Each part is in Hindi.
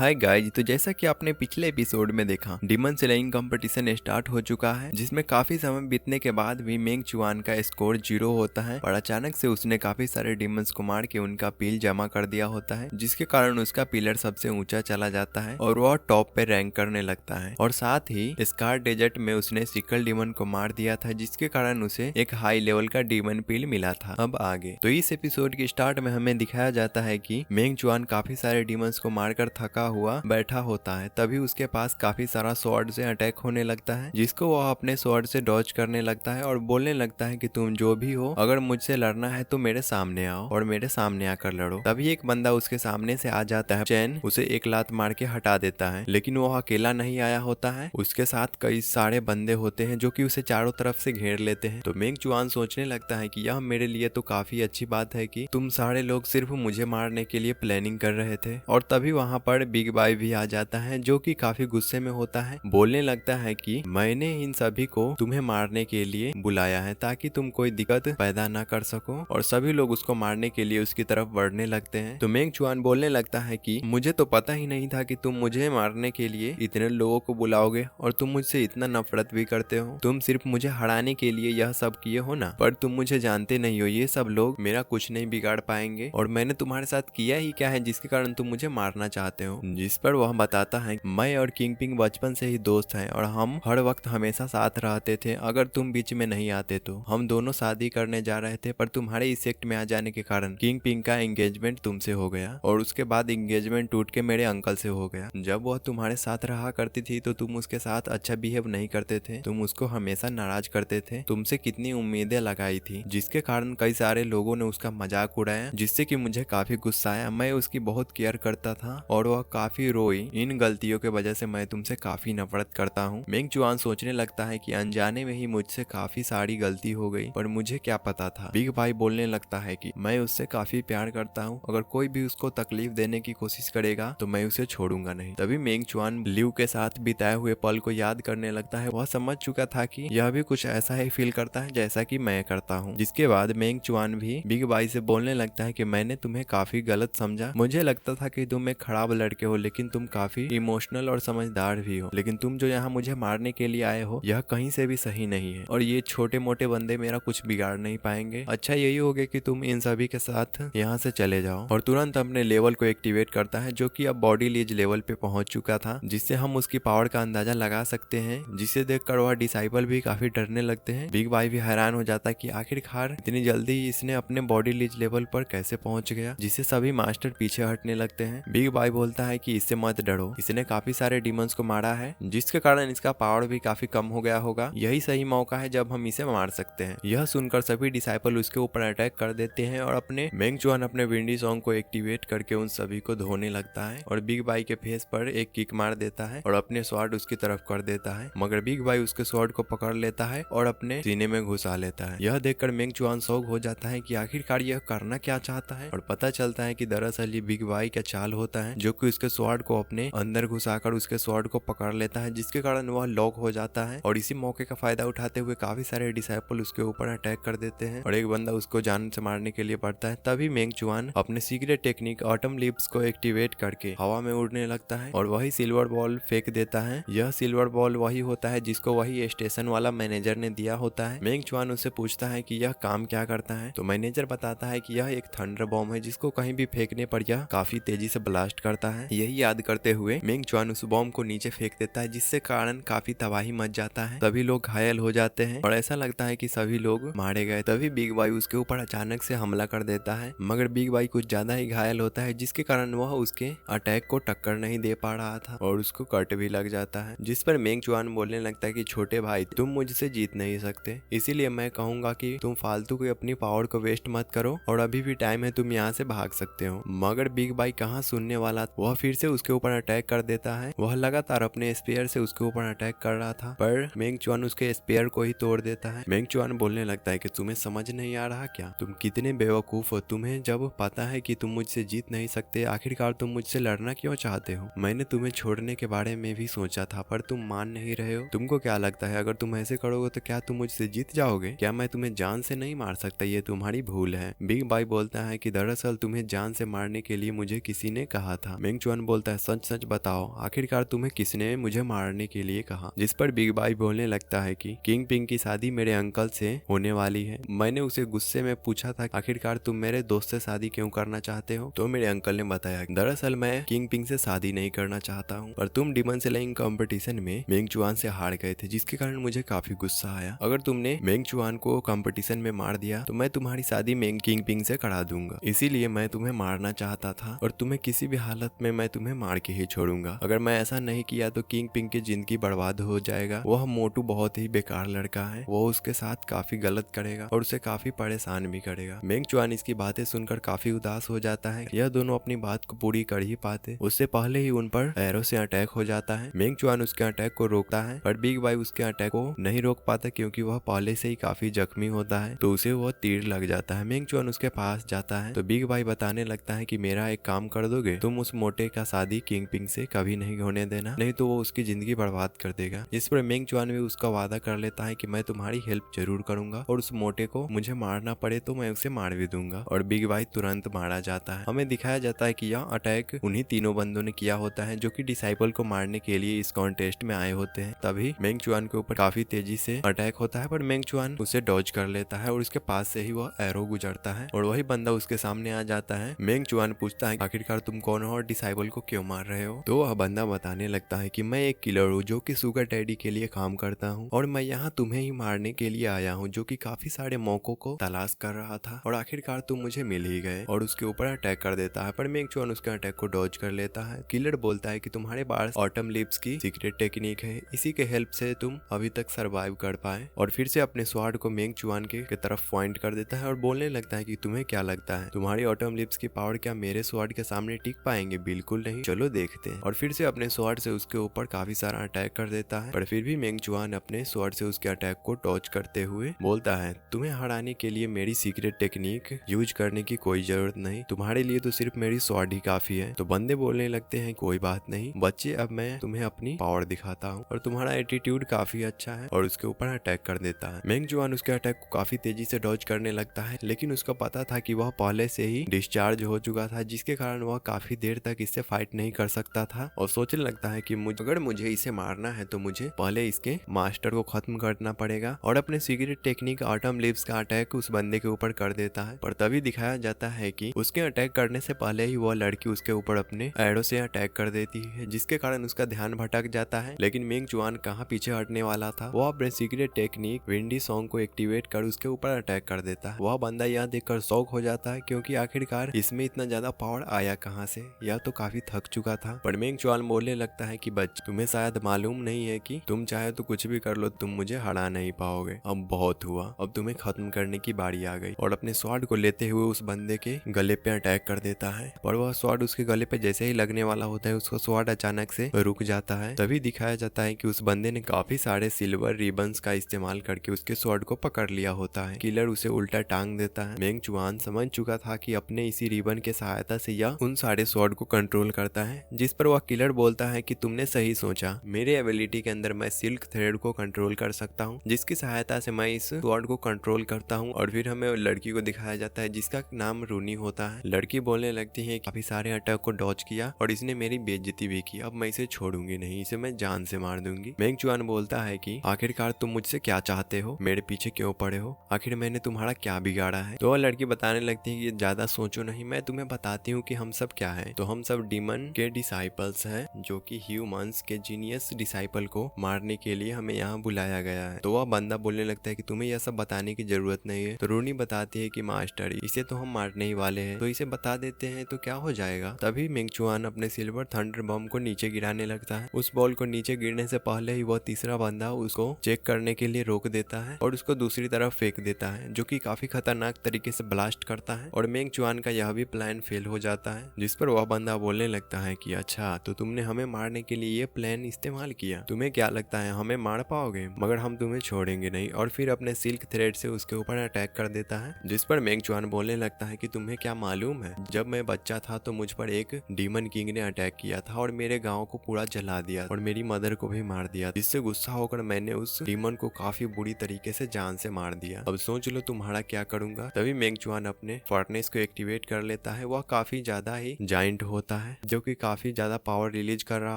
हाय गाइज, तो जैसा कि आपने पिछले एपिसोड में देखा, डीमन स्लेइंग कंपटीशन स्टार्ट हो चुका है, जिसमें काफी समय बीतने के बाद भी मेंग चुआन का स्कोर 0 होता है और अचानक से उसने काफी सारे डीमंस को मार के उनका पील जमा कर दिया होता है, जिसके कारण उसका पिलर सबसे ऊंचा चला जाता है और वह टॉप पे रैंक करने लगता है। और साथ ही स्कार डेजर्ट में उसने सिकल डीमन को मार दिया था, जिसके कारण उसे एक हाई लेवल का डीमन पील मिला था। अब आगे तो इस एपिसोड के स्टार्ट में हमें दिखाया जाता है कि मेंग चुआन काफी सारे डीमंस को मारकर थका हुआ बैठा होता है। तभी उसके पास काफी सारा स्वॉर्ड से अटैक होने लगता है, जिसको वह अपने स्वॉर्ड से डॉज करने लगता है और बोलने लगता है कि तुम जो भी हो, अगर मुझसे लड़ना है तो मेरे सामने आओ और मेरे सामने आकर लड़ो। तभी एक बंदा उसके सामने से आ जाता है। चैन उसे एक लात मार के हटा देता है, लेकिन वो अकेला नहीं आया होता है, उसके साथ कई सारे बंदे होते हैं जो कि उसे चारों तरफ से घेर लेते हैं। तो मेंग चुआन सोचने लगता है कि यह मेरे लिए तो काफी अच्छी बात है कि तुम सारे लोग सिर्फ मुझे मारने के लिए प्लानिंग कर रहे थे। और तभी वहाँ पर बिग बाई भी आ जाता है, जो कि काफी गुस्से में होता है। बोलने लगता है कि मैंने इन सभी को तुम्हें मारने के लिए बुलाया है ताकि तुम कोई दिक्कत पैदा ना कर सको। और सभी लोग उसको मारने के लिए उसकी तरफ बढ़ने लगते हैं। तो मेंग चुआन बोलने लगता है कि मुझे तो पता ही नहीं था कि तुम मुझे मारने के लिए इतने लोगों को बुलाओगे और तुम मुझसे इतना नफरत भी करते हो। तुम सिर्फ मुझे हराने के लिए यह सब किए हो ना, पर तुम मुझे जानते नहीं हो। ये सब लोग मेरा कुछ नहीं बिगाड़ पाएंगे और मैंने तुम्हारे साथ किया ही क्या है जिसके कारण तुम मुझे मारना चाहते हो। जिस पर वह बताता है मैं और किंग पिंग बचपन से ही दोस्त हैं और हम हर वक्त हमेशा साथ रहते थे। अगर तुम बीच में नहीं आते तो हम दोनों शादी करने जा रहे थे, पर तुम्हारे इस सेक्ट में आ जाने के कारण किंग पिंग का एंगेजमेंट तुमसे हो गया और उसके बाद एंगेजमेंट टूट के मेरे अंकल से हो गया। जब वह तुम्हारे साथ रहा करती थी तो तुम उसके साथ अच्छा बिहेव नहीं करते थे, तुम उसको हमेशा नाराज करते थे। तुमसे कितनी उम्मीदें लगाई थी, जिसके कारण कई सारे लोगों ने उसका मजाक उड़ाया, जिससे कि मुझे काफी गुस्सा आया। मैं उसकी बहुत केयर करता था और वह काफी रोई। इन गलतियों के वजह से मैं तुमसे काफी नफरत करता हूँ। मेंग चुआन सोचने लगता है कि अनजाने में ही मुझसे काफी सारी गलती हो गई, पर मुझे क्या पता था। बिग भाई बोलने लगता है कि मैं उससे काफी प्यार करता हूँ, अगर कोई भी उसको तकलीफ देने की कोशिश करेगा तो मैं उसे छोड़ूंगा नहीं। तभी मेंग चुआन लिव के साथ बिताए हुए पल को याद करने लगता है। वह समझ चुका था कि यह भी कुछ ऐसा ही फील करता है जैसा कि मैं करता हूँ। जिसके बाद मेंग चुआन भी बिग भाई से बोलने लगता है कि मैंने तुम्हें काफी गलत समझा। मुझे लगता था कि तुम एक खराब लड़के हो, लेकिन तुम काफी इमोशनल और समझदार भी हो। लेकिन तुम जो यहाँ मुझे मारने के लिए आए हो, यह कहीं से भी सही नहीं है और ये छोटे मोटे बंदे मेरा कुछ बिगाड़ नहीं पाएंगे। अच्छा यही होगा कि तुम इन सभी के साथ यहाँ से चले जाओ। और तुरंत अपने लेवल को एक्टिवेट करता है, जो कि अब बॉडी लीज लेवल पे पहुंच चुका था, जिससे हम उसकी पावर का अंदाजा लगा सकते हैं। जिसे देखकर वह डिसाइपल भी काफी डरने लगते हैं। बिग भाई भी हैरान हो जाता है कि आखिरकार इतनी जल्दी इसने अपने बॉडी लीज लेवल पर कैसे पहुंच गया, जिससे सभी मास्टर पीछे हटने लगते हैं। बिग भाई बोलता है कि इससे मत डरो, इसने काफी सारे डीमंस को मारा है, जिसके कारण इसका पावर भी काफी कम हो गया होगा। यही सही मौका है जब हम इसे मार सकते हैं। यह सुनकर सभी डिसाइपल उसके ऊपर अटैक कर देते हैं और अपने मेंग चुआन अपने विंडी सॉन्ग को एक्टिवेट करके उन सभी को धोने लगता है और बिग भाई के फेस पर एक किक मार देता है और अपने स्वॉर्ड उसकी तरफ कर देता है। मगर बिग भाई उसके स्वॉर्ड को पकड़ लेता है और अपने सीने में घुसा लेता है। यह देखकर मेंग चुआन शॉक हो जाता है कि आखिरकार यह करना क्या चाहता है और पता चलता है कि दरअसल ये बिग भाई का चाल होता है, जो कि उसके स्वॉर्ड को अपने अंदर घुसाकर उसके स्वॉर्ड को पकड़ लेता है, जिसके कारण वह लॉक हो जाता है। और इसी मौके का फायदा उठाते हुए काफी सारे डिसाइपल उसके ऊपर अटैक कर देते हैं और एक बंदा उसको जान से मारने के लिए पड़ता है। तभी मेंग चुआन अपने सीक्रेट टेक्निक ऑटम लिप्स को एक्टिवेट करके हवा में उड़ने लगता है और वही सिल्वर बॉल फेंक देता है। यह सिल्वर बॉल वही होता है जिसको वही स्टेशन वाला मैनेजर ने दिया होता है। मेंग चुआन उससे पूछता है कि यह काम क्या करता है, तो मैनेजर बताता है कि यह एक थंडर बॉम्ब है, जिसको कहीं भी फेंकने पर यह काफी तेजी से ब्लास्ट करता है। यही याद करते हुए मेंग चुआन उस बॉम्ब को नीचे फेंक देता है, जिससे कारण काफी तबाही मच जाता है। सभी लोग घायल हो जाते हैं और ऐसा लगता है कि सभी लोग मारे गए। तभी बिग भाई उसके ऊपर अचानक से हमला कर देता है, मगर बिग भाई कुछ ज्यादा ही घायल होता है, जिसके कारण वह उसके अटैक को टक्कर नहीं दे पा रहा था और उसको कट भी लग जाता है। जिस पर मेंग चुआन बोलने लगता है कि छोटे भाई, तुम मुझसे जीत नहीं सकते, इसीलिए मैं कहूंगा कि तुम फालतू की अपनी पावर को वेस्ट मत करो और अभी भी टाइम है, तुम यहाँ से भाग सकते हो। मगर बिग भाई कहाँ सुनने वाला, वह फिर से उसके ऊपर अटैक कर देता है। वह लगातार अपने स्पेयर से उसके ऊपर अटैक कर रहा था, पर मेंग चुआन उसके स्पेयर को ही तोड़ देता है। मेंग चुआन बोलने लगता है कि तुम्हें समझ नहीं आ रहा क्या, तुम कितने बेवकूफ हो। तुम्हें जब पता है कि तुम मुझसे जीत नहीं सकते, आखिरकार तुम मुझसे लड़ना क्यों चाहते हो। मैंने तुम्हें छोड़ने के बारे में भी सोचा था, पर तुम मान नहीं रहे हो। तुमको क्या लगता है अगर तुम ऐसे करोगे तो क्या तुम मुझसे जीत जाओगे? क्या मैं तुम्हें जान से नहीं मार सकता? ये तुम्हारी भूल है। बिग भाई बोलता है कि दरअसल तुम्हें जान से मारने के लिए मुझे किसी ने कहा था। मेंग चुआन चुआन बोलता है सच सच बताओ, आखिरकार तुम्हें किसने मुझे मारने के लिए कहा। जिस पर बिग बाई बोलने लगता है कि किंग पिंग की शादी मेरे अंकल से होने वाली है। मैंने उसे गुस्से में पूछा था आखिरकार तुम मेरे दोस्त से शादी क्यों करना चाहते हो, तो मेरे अंकल ने बताया दरअसल मैं किंग पिंग से शादी नहीं करना चाहता हूँ, पर तुम डिमन स्लेइंग कंपटीशन में मेंग चुआन से हार गए थे, जिसके कारण मुझे काफी गुस्सा आया। अगर तुमने मेंग चुआन को कंपटीशन में मार दिया तो मैं तुम्हारी शादी मेंग किंग पिंग से करा दूंगा, इसीलिए मैं तुम्हें मारना चाहता था और तुम्हें किसी भी हालत में मैं तुम्हें मार के ही छोड़ूंगा। अगर मैं ऐसा नहीं किया तो किंग पिंग की जिंदगी बर्बाद हो जाएगा। वह मोटू बहुत ही बेकार लड़का है, वो उसके साथ काफी गलत करेगा और उसे काफी परेशान भी करेगा। मेंग चुआन इसकी बातें सुनकर काफी उदास हो जाता है। यह दोनों अपनी बात को पूरी कर ही पाते, उससे पहले ही उन पर एरो से अटैक हो जाता है। मेंग चुआन उसके अटैक को रोकता है पर बिग बाई उसके अटैक को नहीं रोक पाता क्योंकि वह पहले से ही काफी जख्मी होता है, तो उसे वह तीर लग जाता है। मेंग चुआन उसके पास जाता है तो बिग बाई बताने लगता है कि मेरा एक काम कर दोगे, तुम उस मोटे का शादी किंग पिंग से कभी नहीं होने देना, नहीं तो वो उसकी जिंदगी बर्बाद कर देगा। जिस पर मेंग चुआन भी उसका वादा कर लेता है कि मैं तुम्हारी हेल्प जरूर करूंगा और उस मोटे को मुझे मारना पड़े तो मैं उसे मार भी दूंगा। और बिग बाई तुरंत मारा जाता है। हमें दिखाया जाता है कि यह अटैक उन्हीं तीनों बंदों ने किया होता है जो कि डिसाइपल को मारने के लिए इस कॉन्टेस्ट में आए होते हैं। तभी मेंग चुआन के ऊपर काफी तेजी से अटैक होता है पर मेंग चुआन उसे डॉज कर लेता है और उसके पास से ही वह एरो गुजरता है और वही बंदा उसके सामने आ जाता है। मेंग चुआन पूछता है आखिरकार तुम कौन हो और डिसाइपल को क्यों मार रहे हो, तो वह बंदा बताने लगता है कि मैं एक किलर हूँ जो कि सुगर डैडी के लिए काम करता हूँ और मैं यहाँ तुम्हें ही मारने के लिए आया हूँ, जो कि काफी सारे मौकों को तलाश कर रहा था और आखिरकार तुम मुझे मिल ही गए। और उसके ऊपर अटैक कर देता है पर मेंग चुआन उसके अटैक को डॉज कर लेता है। किलर बोलता है कि तुम्हारे पास ऑटम लिप्स की सीक्रेट टेक्निक है, इसी के हेल्प से तुम अभी तक सरवाइव कर पाए। और फिर से अपने स्वाड को मेंग चुआन के तरफ पॉइंट कर देता है और बोलने लगता है कि तुम्हें क्या लगता है तुम्हारी ऑटम लिप्स की पावर क्या मेरे स्वाड के सामने टिक पाएंगे, बिल्कुल नहीं, चलो देखते हैं। और फिर से अपने स्वाड से उसके ऊपर काफी सारा अटैक कर देता है पर फिर भी मेंग चुआन अपने स्वाड से उसके अटैक को डॉज करते हुए बोलता है तुम्हें हराने के लिए मेरी सीक्रेट टेक्निक यूज करने की कोई जरूरत नहीं, तुम्हारे लिए तो सिर्फ मेरी स्वाड ही काफी है। तो बंदे बोलने लगते हैं कोई बात नहीं बच्चे, अब मैं तुम्हें अपनी पावर दिखाता हूँ और तुम्हारा एटीट्यूड काफी अच्छा है, और उसके ऊपर अटैक कर देता है। मेंग चुआन उसके अटैक को काफी तेजी से डॉज करने लगता है लेकिन उसको पता था कि वह पहले से ही डिस्चार्ज हो चुका था, जिसके कारण वह काफी देर तक इससे फाइट नहीं कर सकता था और सोचने लगता है कि अगर मुझे इसे मारना है तो मुझे पहले इसके मास्टर को खत्म करना पड़ेगा और अपने सीक्रेट टेक्निक ऑटम लिप्स का अटैक उस बंदे के ऊपर कर देता है। पर तभी दिखाया जाता है कि उसके अटैक करने से पहले ही वह लड़की उसके ऊपर अपने एरो से अटैक कर देती है, जिसके कारण उसका ध्यान भटक जाता है। लेकिन मेंग चुआन कहाँ पीछे हटने वाला था, वह अपने सीक्रेट टेक्निक विंडी सॉन्ग को एक्टिवेट कर उसके ऊपर अटैक कर देता है। वह बंदा यह देखकर शॉक हो जाता है क्योंकि आखिरकार इसमें इतना ज्यादा पावर आया कहाँ से, यह तो काफी थक चुका था। पर मेंग चुआन बोलने लगता है कि बच्चे तुम्हें शायद मालूम नहीं है कि तुम चाहे तो कुछ भी कर लो, तुम मुझे हरा नहीं पाओगे, अब बहुत हुआ, अब तुम्हें खत्म करने की बारी आ गई। और अपने स्वॉर्ड को लेते हुए उस बंदे के गले पे अटैक कर देता है पर वह स्वॉर्ड उसके गले पे जैसे ही लगने वाला होता है उसका स्वॉर्ड अचानक से रुक जाता है। तभी दिखाया जाता है कि उस बंदे ने काफी सारे सिल्वर रिबन्स का इस्तेमाल करके उसके स्वॉर्ड को पकड़ लिया होता है। किलर उसे उल्टा टांग देता है। मेंग चुआन समझ चुका था कि अपने इसी रिबन के सहायता से यह उन सारे स्वॉर्ड को कंट्रोल करता है, जिस पर वह किलर बोलता है कि तुमने सही सोचा, मेरे एबिलिटी के अंदर मैं सिल्क थ्रेड को कंट्रोल कर सकता हूँ, जिसकी सहायता से मैं इस स्वॉर्ड को कंट्रोल करता हूँ। और फिर हमें लड़की को दिखाया जाता है जिसका नाम रूनी होता है। लड़की बोलने लगती है काफी सारे अटैक को डॉज किया और इसने मेरी बेइज्जती भी की, अब मैं इसे छोड़ूंगी नहीं, इसे मैं जान से मार दूंगी। मेंग चुआन बोलता है कि आखिरकार तुम मुझसे क्या चाहते हो, मेरे पीछे क्यों पड़े हो, आखिर मैंने तुम्हारा क्या बिगाड़ा है। तो वह लड़की बताने लगती है कि ज्यादा सोचो नहीं, मैं तुम्हें बताती हूँ कि हम सब क्या है। तो हम सब डीमन के डिसाइपल्स हैं जो कि ह्यूमंस के जीनियस डिसाइपल को मारने के लिए हमें यहाँ बुलाया गया है। तो वह बंदा बोलने लगता है कि तुम्हें यह सब बताने की जरूरत नहीं है। तो रूनी बताती है कि मास्टर इसे तो हम मारने ही वाले हैं, तो इसे बता देते हैं तो क्या हो जाएगा। तभी मेंग चुआन अपने सिल्वर थंडर बम को नीचे गिराने लगता है। उस बॉल को नीचे गिरने से पहले ही वह तीसरा बंदा उसको चेक करने के लिए रोक देता है और उसको दूसरी तरफ फेंक देता है, जो कि काफी खतरनाक तरीके से ब्लास्ट करता है। और मेंग चुआन का यह भी प्लान फेल हो जाता है, जिस पर वह बंदा बोलने लगता है कि अच्छा तो तुमने हमें मारने के लिए ये प्लान इस्तेमाल किया, तुम्हें क्या लगता है हमें मार पाओगे, मगर हम तुम्हें छोड़ेंगे नहीं। और फिर अपने सिल्क थ्रेड से उसके ऊपर अटैक कर देता है, जिस पर मेंग चुआन बोलने लगता है कि तुम्हें क्या मालूम है, जब मैं बच्चा था तो मुझ पर एक डीमन किंग ने अटैक किया था और मेरे गांव को पूरा जला दिया और मेरी मदर को भी मार दिया, जिससे गुस्सा होकर मैंने उस डीमन को काफी बुरी तरीके से जान से मार दिया, अब सोच लो तुम्हारा क्या करूंगा। तभी मेंग चुआन अपने फर्नेस को एक्टिवेट कर लेता है। वह काफी ज्यादा ही जाइंट होता होता है जो कि काफी ज्यादा पावर रिलीज कर रहा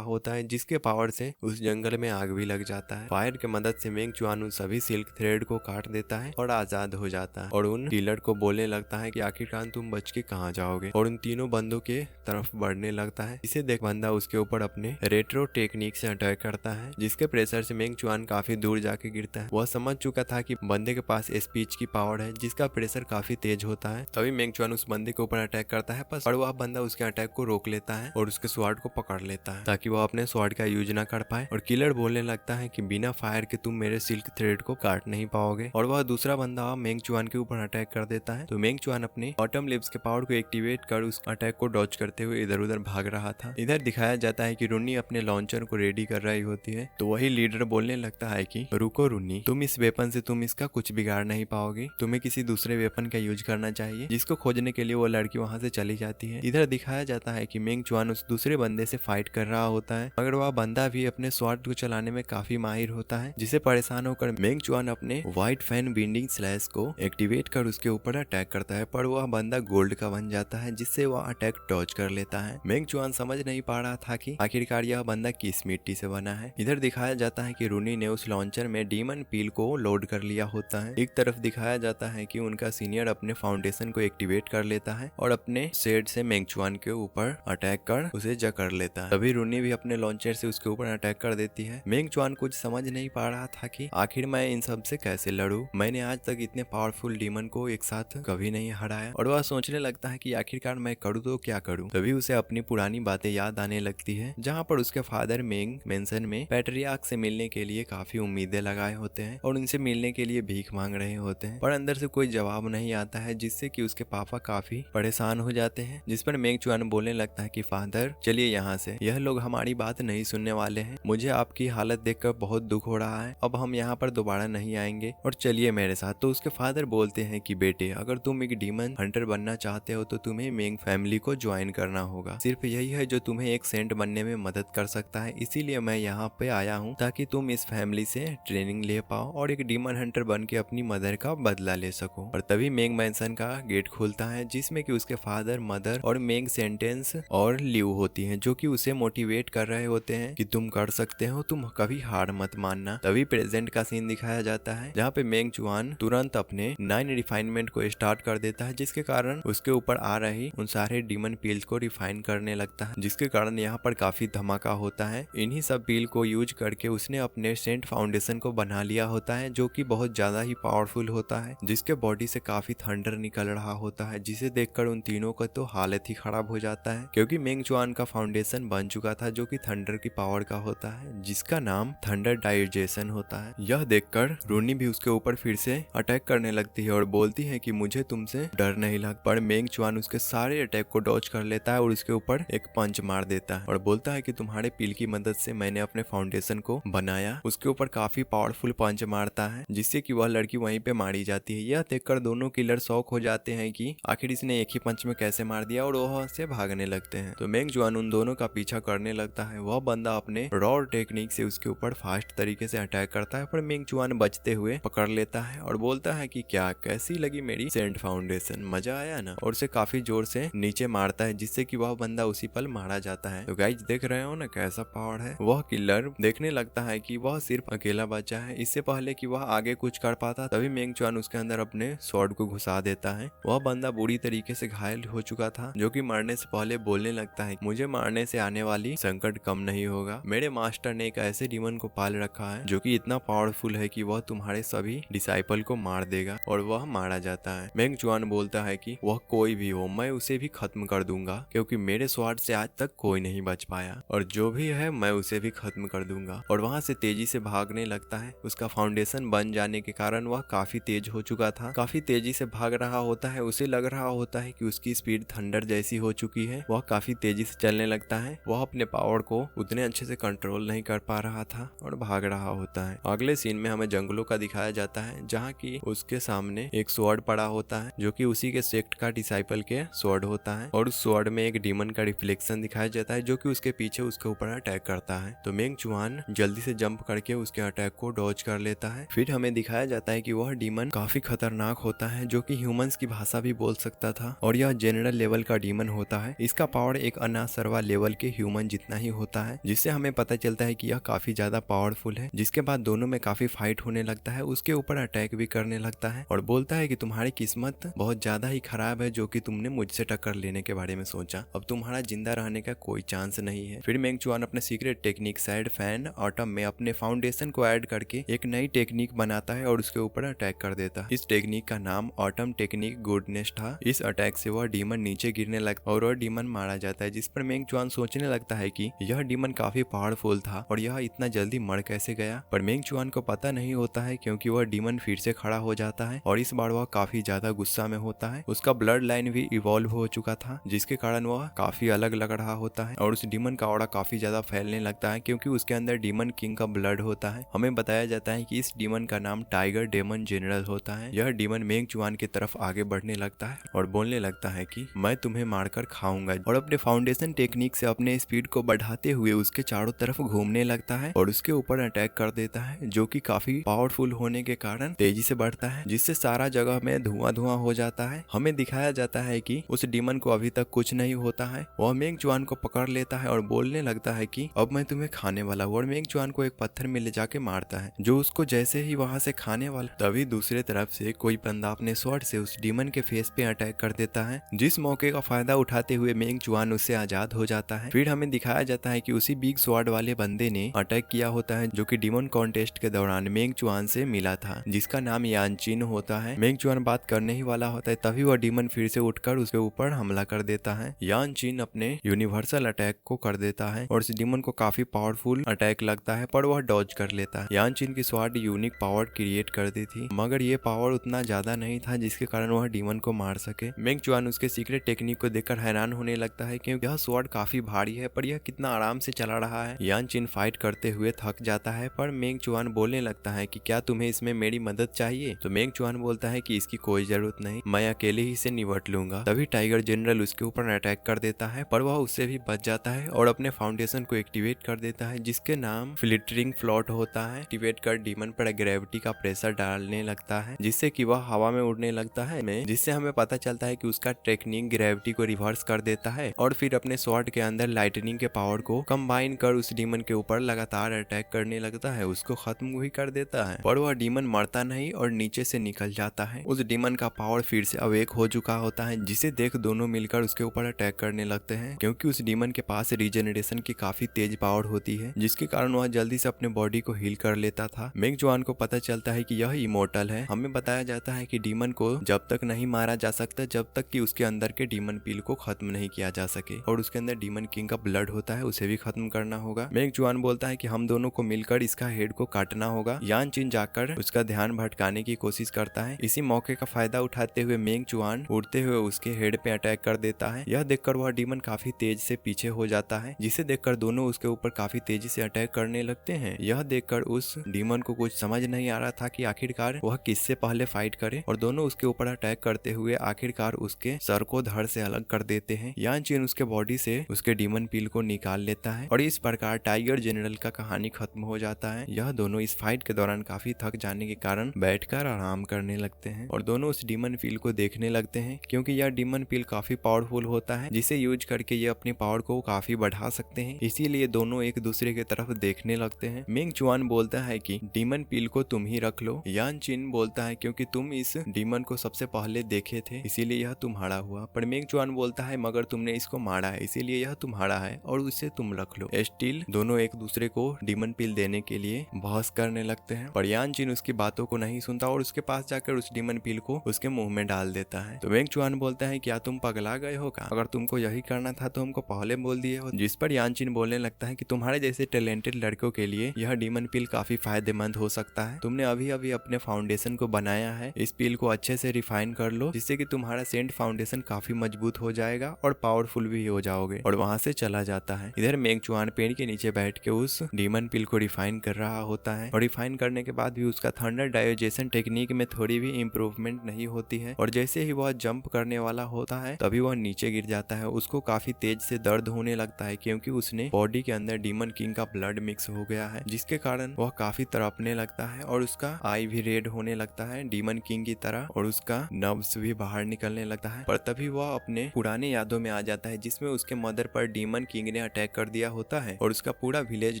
होता है, जिसके पावर से उस जंगल में आग भी लग जाता है। फायर की मदद से मेंग चुआन उन सभी सिल्क थ्रेड को काट देता है और आजाद हो जाता है और उन किलर को बोलने लगता है कि आखिरकार तुम बच के कहाँ जाओगे, और उन तीनों बंदों के तरफ बढ़ने लगता है। इसे देख बंदा उसके ऊपर अपने रेट्रो टेक्निक से अटैक करता है, जिसके प्रेशर से मेंग चुआन काफी दूर जाके गिरता है। वह समझ चुका था कि बंदे के पास स्पीच की पावर है जिसका प्रेशर काफी तेज होता है। तभी मेंग चुआन उस बंदे के ऊपर अटैक करता है, पर वह बंदा उसके अटैक को रोक लेता है और उसके स्वॉर्ड को पकड़ लेता है ताकि वह अपने स्वॉर्ड का यूज ना कर पाए। और किलर बोलने लगता है कि बिना फायर के तुम मेरे सिल्क थ्रेड को काट नहीं पाओगे, और वह दूसरा बंदा मेंग चुआन के ऊपर अटैक कर देता है। तो मेंग चुआन अपने ऑटम लिप्स के पावर को एक्टिवेट कर उस अटैक को डॉज करते हुए इधर उधर भाग रहा था। इधर दिखाया जाता है कि रुन्नी अपने लॉन्चर को रेडी कर रही होती है, तो वही लीडर बोलने लगता है कि रुको रुन्नी, तुम इस वेपन से तुम इसका कुछ बिगाड़ नहीं पाओगे, तुम्हें किसी दूसरे वेपन का यूज करना चाहिए। जिसको खोजने के लिए वो लड़की वहाँ से चली जाती है। इधर दिखाया जाता है कि मेंग चुआन उस दूसरे बंदे से फाइट कर रहा होता है, मगर वह बंदा भी अपने स्वॉर्ड को चलाने में काफी माहिर होता है, जिसे परेशान होकर मेंग चुआन अपने व्हाइट फैन बिंडिंग स्लैश को एक्टिवेट कर उसके ऊपर अटैक करता है, पर वह बंदा गोल्ड का बन जाता है, जिससे वह अटैक डॉज कर लेता है। मेंग चुआन समझ नहीं पा रहा था कि आखिरकार यह बंदा किस मिट्टी से बना है। इधर दिखाया जाता है कि रूनी ने उस लॉन्चर में डीमन पील को लोड कर लिया होता है। एक तरफ दिखाया जाता है कि उनका सीनियर अपने फाउंडेशन को एक्टिवेट कर लेता है और अपने शेड से मेंग चुआन के ऊपर अटैक कर उसे जकड़ लेता है। तभी रूनी भी अपने लॉन्चर से उसके ऊपर अटैक कर देती है। मेंग चुआन कुछ समझ नहीं पा रहा था कि आखिर मैं इन सब से कैसे लड़ूं। मैंने आज तक इतने पावरफुल डीमन को एक साथ कभी नहीं हराया, और वह सोचने लगता है कि आखिरकार मैं करूँ तो क्या करूँ। तभी उसे अपनी पुरानी बातें याद आने लगती है, जहाँ पर उसके फादर मेंग मेंशन में पैट्रियार्क से मिलने के लिए काफी उम्मीदें लगाए होते हैं और उनसे मिलने के लिए भीख मांग रहे होते हैं, पर अंदर से कोई जवाब नहीं आता है, जिससे कि उसके पापा काफी परेशान हो जाते हैं। जिस पर मेंग चुआन बोलने लगता है कि फादर चलिए यहाँ से, यह लोग हमारी बात नहीं सुनने वाले हैं, मुझे आपकी हालत देखकर बहुत दुख हो रहा है, अब हम यहाँ पर दोबारा नहीं आएंगे और चलिए मेरे साथ। तो उसके फादर बोलते हैं कि बेटे, अगर तुम एक डीमन हंटर बनना चाहते हो तो तुम्हें मेंग फैमिली को ज्वाइन करना होगा, सिर्फ यही है जो तुम्हें एक सेंट बनने में मदद कर सकता है, इसीलिए मैं यहाँ पे आया हूँ ताकि तुम इस फैमिली से ट्रेनिंग ले पाओ और एक डीमन हंटर बन के अपनी मदर का बदला ले सको। और तभी मेंग मैंसन का गेट खुलता है, जिसमें कि उसके फादर, मदर और मेंग सेंटेंस और लिव होती हैं, जो कि उसे मोटिवेट कर रहे होते हैं कि तुम कर सकते हो, तुम कभी हार मत मानना। तभी प्रेजेंट का सीन दिखाया जाता है, जहाँ पे मेंग चुआन तुरंत अपने 9 रिफाइनमेंट को स्टार्ट कर देता है, जिसके कारण उसके ऊपर आ रही उन सारे डीमन पील्स को रिफाइन करने लगता है, जिसके कारण यहाँ पर काफी धमाका होता है। इन्हीं सब पील को यूज करके उसने अपने सेंट फाउंडेशन को बना लिया होता है, जो कि बहुत ज्यादा ही पावरफुल होता है, जिसके बॉडी से काफी थंडर निकल रहा होता है, जिसे देखकर उन तीनों का तो हालत ही खराब हो जाता है, क्योंकि मेंग चुआन का फाउंडेशन बन चुका था जो कि थंडर की पावर का होता है, जिसका नाम थंडर डाइजेशन होता है। यह देखकर रूनी भी उसके ऊपर फिर से अटैक करने लगती है और बोलती है कि मुझे तुमसे डर नहीं लग, पर मेंग चुआन उसके सारे अटैक को डॉज कर लेता है और उसके ऊपर एक पंच मार देता है और बोलता है कि तुम्हारे पील की मदद से मैंने अपने फाउंडेशन को बनाया। उसके ऊपर काफी पावरफुल पंच मारता है, जिससे कि वह लड़की वहीं पे मारी जाती है। यह देखकर दोनों किलर शॉक हो जाते हैं कि आखिर इसने एक ही पंच में कैसे मार दिया, और वह से भागने लगते हैं। तो मेंग चुआन उन दोनों का पीछा करने लगता है। वह बंदा अपने रॉ टेक्निक से उसके ऊपर फास्ट तरीके से अटैक करता है, पर मेंग चुआन बचते हुए पकड़ लेता है और बोलता है कि क्या कैसी लगी मेरी सेंट फाउंडेशन, मजा आया ना, और उसे काफी जोर से नीचे मारता है, जिससे कि वह बंदा उसी पल मारा जाता है। तो गाइस देख रहे हो ना कैसा पावर है। वह किलर देखने लगता है कि वह सिर्फ अकेला बचा है। इससे पहले कि वह आगे कुछ कर पाता, तभी मेंग चुआन उसके अंदर अपने स्वॉर्ड को घुसा देता है। वह बंदा बुरी तरीके से घायल हो चुका था, जो कि मरने से पहले बोलने लगता है मुझे मारने से आने वाली संकट कम नहीं होगा। मेरे मास्टर ने एक ऐसे डीमन को पाल रखा है जो कि इतना पावरफुल है कि वह तुम्हारे सभी डिसाइपल को मार देगा, और वह मारा जाता है। मेंग चुआन बोलता है कि वह कोई भी हो, मैं उसे भी खत्म कर दूंगा, क्योंकि मेरे स्वॉर्ड से आज तक कोई नहीं बच पाया, और जो भी है मैं उसे भी खत्म कर दूंगा। और वहां से तेजी से भागने लगता है। उसका फाउंडेशन बन जाने के कारण वह काफी तेज हो चुका था, काफी तेजी से भाग रहा होता है। उसे लग रहा होता है कि उसकी स्पीड थंडर जैसी हो चुकी है। वह काफी तेजी से चलने लगता है। वह अपने पावर को उतने अच्छे से कंट्रोल नहीं कर पा रहा था और भाग रहा होता है। अगले सीन में हमें जंगलों का दिखाया जाता है, जहाँ की उसके सामने एक स्वॉर्ड पड़ा होता है, जो कि उसी के सेक्ट का डिसाइपल के स्वॉर्ड होता है, और उस स्वॉर्ड में एक डीमन का रिफ्लेक्शन दिखाया जाता है, जो कि उसके पीछे उसके ऊपर अटैक करता है। तो मेंग चुआन जल्दी से जंप करके उसके अटैक को डॉज कर लेता है। फिर हमें दिखाया जाता है कि वह डीमन काफी खतरनाक होता है, जो कि ह्यूमंस की भाषा भी बोल सकता था, और यह जनरल लेवल का डीमन होता है। इसका इसका पावर एक अनासरवा लेवल के ह्यूमन जितना ही होता है, जिससे हमें पता चलता है कि यह काफी ज्यादा पावरफुल है। जिसके बाद दोनों में काफी फाइट होने लगता है, उसके ऊपर अटैक भी करने लगता है और बोलता है कि तुम्हारी किस्मत बहुत ज्यादा ही खराब है जो कि तुमने मुझसे टक्कर लेने के बारे में सोचा, अब तुम्हारा जिंदा रहने का कोई चांस नहीं है। फिर मेंग चुआन अपने secret technique side fan autumn में अपने फाउंडेशन को ऐड करके एक नई टेक्निक बनाता है और उसके ऊपर अटैक कर देता है। इस टेक्निक का नाम ऑटम टेक्निक गुडनेस था। इस अटैक से वह डीमन नीचे गिरने लगता है और वह डीमन मारा जाता है, जिस पर मेंग चुआन सोचने लगता है कि यह डीमन काफी पावरफुल था और यह इतना जल्दी मर कैसे गया। पर मेंग चुआन को पता नहीं होता है क्योंकि वह डीमन फिर से खड़ा हो जाता है और इस बार वह काफी ज्यादा गुस्सा में होता है। उसका ब्लड लाइन भी इवॉल्व हो चुका था, जिसके कारण वह काफी अलग लग रहा होता है और उस डीमन का ऑरा काफी ज्यादा फैलने लगता है क्योंकि उसके अंदर डीमन किंग का ब्लड होता है। हमें बताया जाता है कि इस डीमन का नाम टाइगर डेमन जनरल होता है। यह डीमन मेंग चुआन की तरफ आगे बढ़ने लगता है और बोलने लगता है कि मैं तुम्हें मारकर खाऊंगा, और अपने फाउंडेशन टेक्निक से अपने स्पीड को बढ़ाते हुए उसके चारों तरफ घूमने लगता है और उसके ऊपर अटैक कर देता है, जो कि काफी पावरफुल होने के कारण तेजी से बढ़ता है, जिससे सारा जगह में धुआं धुआं हो जाता है। हमें दिखाया जाता है कि उस डीमन को अभी तक कुछ नहीं होता है। वह मेंग चुआन को पकड़ लेता है और बोलने लगता है कि अब मैं तुम्हें खाने वाला हूँ, और मेंग चुआन को एक पत्थर में ले जाके मारता है, जो उसको जैसे ही वहां से खाने वाला, तभी दूसरे तरफ से कोई बंदा अपने स्वॉर्ड से उस डीमन के फेस पे अटैक कर देता है, जिस मौके का फायदा उठाते हुए मेंग चुआन उससे आजाद हो जाता है। फिर हमें दिखाया जाता है कि उसी बिग स्वॉर्ड वाले बंदे ने अटैक किया होता है, जो कि डीमन कॉन्टेस्ट के दौरान मेंग चुआन से मिला था, जिसका नाम यानचिन होता है। मेंग चुआन बात करने ही वाला होता है, तभी वह डीमन फिर से उठकर उसके ऊपर हमला कर देता है। यानचिन अपने यूनिवर्सल अटैक को कर देता है और इस डीमन को काफी पावरफुल अटैक लगता है, पर वह डॉज कर लेता है। यानचिन की स्वॉर्ड यूनिक पावर क्रिएट करती थी, मगर ये पावर उतना ज्यादा नहीं था जिसके कारण वह डीमन को मार सके। मेंग चुआन उसके सीक्रेट टेक्निक को देखकर हैरान होने लगता है क्योंकि यह स्वॉर्ड काफी भारी है, पर यह कितना आराम से चला रहा है। यानचिन फाइट करते हुए थक जाता है, पर मेंग चुआन बोलने लगता है कि क्या तुम्हें इसमें मेरी मदद चाहिए? तो मेंग चुआन बोलता है कि इसकी कोई जरूरत नहीं, मैं अकेले ही इसे निपट लूंगा। तभी टाइगर जनरल उसके ऊपर अटैक कर देता है, पर वह उससे भी बच जाता है और अपने फाउंडेशन को एक्टिवेट कर देता है, जिसके नाम फ्लिटरिंग फ्लॉट होता है। एक्टिवेट कर डीमन पर ग्रेविटी का प्रेशर डालने लगता है, जिससे कि वह हवा में उड़ने लगता है, जिससे हमें पता चलता है कि उसका टेक्निक ग्रेविटी को रिवर्स कर देता है और फिर अपने स्वॉर्ड के अंदर लाइटनिंग के पावर को कंबाइन कर उस डीमन के ऊपर लगातार अटैक करने लगता है, उसको खत्म भी कर देता है। पर वह डीमन मरता नहीं और नीचे से निकल जाता है। उस डीमन का पावर फिर से अवेक हो चुका होता है, जिसे देख दोनों मिलकर उसके ऊपर अटैक करने लगते हैं, क्योंकि उस डीमन के पास रीजनरेशन की काफी तेज पावर होती है, जिसके कारण वह जल्दी से अपने बॉडी को हील कर लेता था। मेंग चुआन को पता चलता है कि यह इमोर्टल है। हमें बताया जाता है कि डीमन को जब तक नहीं मारा जा सकता जब तक कि उसके अंदर के डीमन पील को खत्म नहीं किया जा सके, और उसके अंदर डीमन किंग का ब्लड होता है, उसे भी खत्म करना होगा। मेंग चुआन बोलता है कि हम दोनों को मिलकर इसका हेड को काटना होगा। यानचिन जाकर उसका ध्यान भटकाने की कोशिश करता है। इसी मौके का फायदा उठाते हुए मेंग चुआन उड़ते हुए उसके हेड पे अटैक कर देता है। यह देखकर वह डीमन काफी तेज से पीछे हो जाता है, जिसे देखकर दोनों उसके ऊपर काफी तेजी से अटैक करने लगते हैं। यह देखकर उस डीमन को कुछ समझ नहीं आ रहा था कि आखिरकार वह किससे पहले फाइट करे, और दोनों उसके ऊपर अटैक करते हुए आखिरकार उसके सर को धड़ से अलग कर देते हैं। यानचिन उसके बॉडी से उसके डीमन पील को निकाल लेता है और इस प्रकार टाइगर जनरल का कहानी खत्म हो जाता है। यह दोनों इस फाइट के दौरान काफी थक जाने के कारण बैठकर आराम करने लगते हैं और दोनों उस डीमन पील को देखने लगते हैं, क्योंकि यह डीमन पील काफी पावरफुल होता है, जिसे यूज करके ये अपनी पावर को काफी बढ़ा सकते हैं। इसीलिए दोनों एक दूसरे की तरफ देखने लगते हैं। मेंग चुआन बोलता है कि डीमन पील को तुम ही रख लो। यानचिन बोलता है क्योंकि तुम इस डीमन को सबसे पहले देखे थे इसीलिए यह तुम्हारा हुआ। पर मेंग चुआन बोलता है मगर तुमने इसको मारा है इसीलिए यह तुम्हारा है और उसे तुम रख लो। स्टिल दोनों एक दूसरे को डीमन पील देने के लिए बहस करने लगते हैं, पर यानचिन उसकी बातों को नहीं सुनता और उसके पास जाकर उस डीमन पील को उसके मुंह में डाल देता है। तो मेंग चुआन बोलता है क्या तुम पगला गए हो का? अगर तुमको यही करना था तो हमको पहले बोल दिए हो। जिस पर यानचिन बोलने लगता है कि तुम्हारे जैसे टैलेंटेड लड़कों के लिए यह डीमन पील काफी फायदेमंद हो सकता है। तुमने अभी अभी अपने फाउंडेशन को बनाया है, इस पील को अच्छे से रिफाइन कर लो, जिससे कि तुम्हारा सेंट फाउंडेशन काफी मजबूत हो जाएगा और पावरफुल भी हो जाओगे। और वहां से चला जाता है। इधर मेंग चुआन पेड़ के नीचे बैठ के उस डीमन पील को रिफाइन कर रहा होता है, और रिफाइन करने के बाद भी उसका थंडर डाइजेशन टेक्निक में थोड़ी भी इम्प्रूवमेंट नहीं होती है, और जैसे ही वह जंप करने वाला होता है तभी वह नीचे गिर जाता है। उसको काफी तेज से दर्द होने लगता है, क्योंकि उसने बॉडी के अंदर डीमन किंग का ब्लड मिक्स हो गया है, जिसके कारण वह काफी तड़पने लगता है और उसका आई भी रेड होने लगता है डीमन किंग की तरह, और उसका नर्व्स भी बाहर निकलने लगता है। पर तभी वह अपने पुराने यादों में आ जाता है जिसमें उसके मदर पर डीमन किंग ने अटैक कर दिया होता है और उसका पूरा विलेज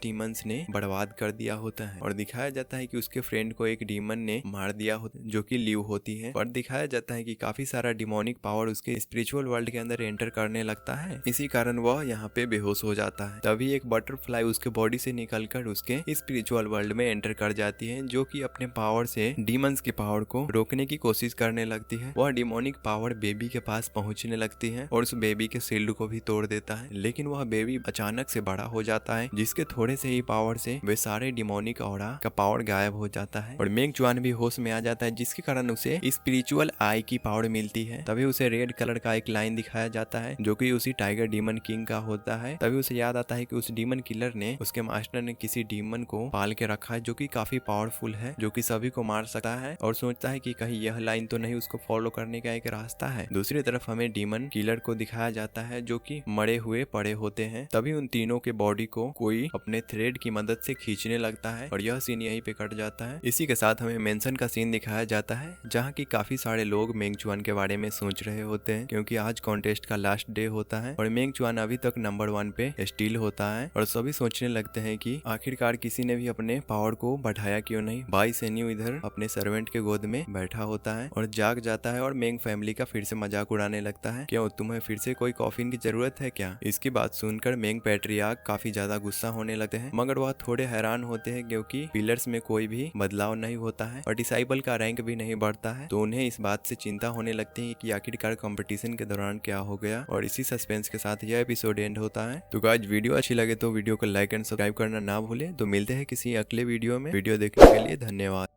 डीमंस ने बर्बाद कर दिया होता है। और दिखाया जाता है कि उसके फ्रेंड को एक डीमन ने मार दिया होता है जो कि लिव होती है। और दिखाया जाता है कि काफी सारा डिमोनिक पावर उसके स्पिरिचुअल वर्ल्ड के अंदर एंटर करने लगता है, इसी कारण वह यहाँ पे बेहोश हो जाता है। तभी एक बटरफ्लाई उसके बॉडी से निकलकर उसके स्पिरिचुअल वर्ल्ड में एंटर कर जाती है जो कि अपने पावर से डीमंस की पावर को रोकने की कोशिश करने लगती है। वह डिमोनिक पावर बेबी के पास पहुंचने लगती है और उस बेबी के शील्ड को भी तोड़ देता है, लेकिन वह बेबी अचानक से बड़ा हो जाता है जिसके थोड़े से ही पावर से वे सारे डिमोनिक ऑरा का पावर गायब हो जाता है और मेंग चुआन भी होश में आ जाता है जिसके कारण उसे स्पिरिचुअल आई की पावर मिलती है। तभी उसे रेड कलर का एक लाइन दिखाया जाता है जो कि उसी टाइगर डीमन किंग का होता है। तभी उसे याद आता है कि उस डीमन किलर ने उसके मास्टर ने किसी डीमन को पाल के रखा है जो कि काफी पावरफुल है, जो कि सभी को मार सकता है, और सोचता है कि कहीं यह लाइन तो नहीं उसको फॉलो करने का एक रास्ता है। दूसरी तरफ हमें डीमन किलर को दिखाया जाता है जो कि मरे हुए पड़े होते हैं। तभी उन तीनों के बॉडी को कोई अपने थ्रेड की मदद से खींचने लगता है और यह सीन यहीं पे कट जाता है। इसी के साथ हमें मेंशन का सीन दिखाया जाता है जहाँ की काफी सारे लोग मेंग चुआन के बारे में सोच रहे होते हैं क्योंकि आज कॉन्टेस्ट का लास्ट डे होता है और मेंग चुआन अभी तक नंबर 1 पे स्टील होता है और सभी सोचने लगते हैं कि आखिरकार किसी ने भी अपने पावर को बढ़ाया क्यों नहीं। भाई सेन्यू इधर अपने सर्वेंट के गोद में बैठा होता है और जाग जाता है और मेंग फैमिली का फिर से मजाक उड़ाने लगता है, क्यों तुम्हें फिर से कोई कॉफिन की जरूरत है क्या। इसकी बात सुनकर मेंग पैट्रियार्क काफी ज्यादा गुस्सा होने लगते हैं, मगर वह थोड़े हैरान होते हैं क्योंकि पिलर्स में कोई भी बदलाव नहीं होता है और डिसाइबल का रैंक भी नहीं बढ़ता है। तो उन्हें इस बात से चिंता होने लगती है कि आखिरकार कंपटीशन के दौरान क्या हो गया। और इसी सस्पेंस के साथ यह एपिसोड एंड होता है। तो गाइस वीडियो अच्छी लगे तो वीडियो को लाइक एंड सब्सक्राइब करना ना भूले। तो मिलते हैं किसी अगले वीडियो में। वीडियो देखने के लिए धन्यवाद।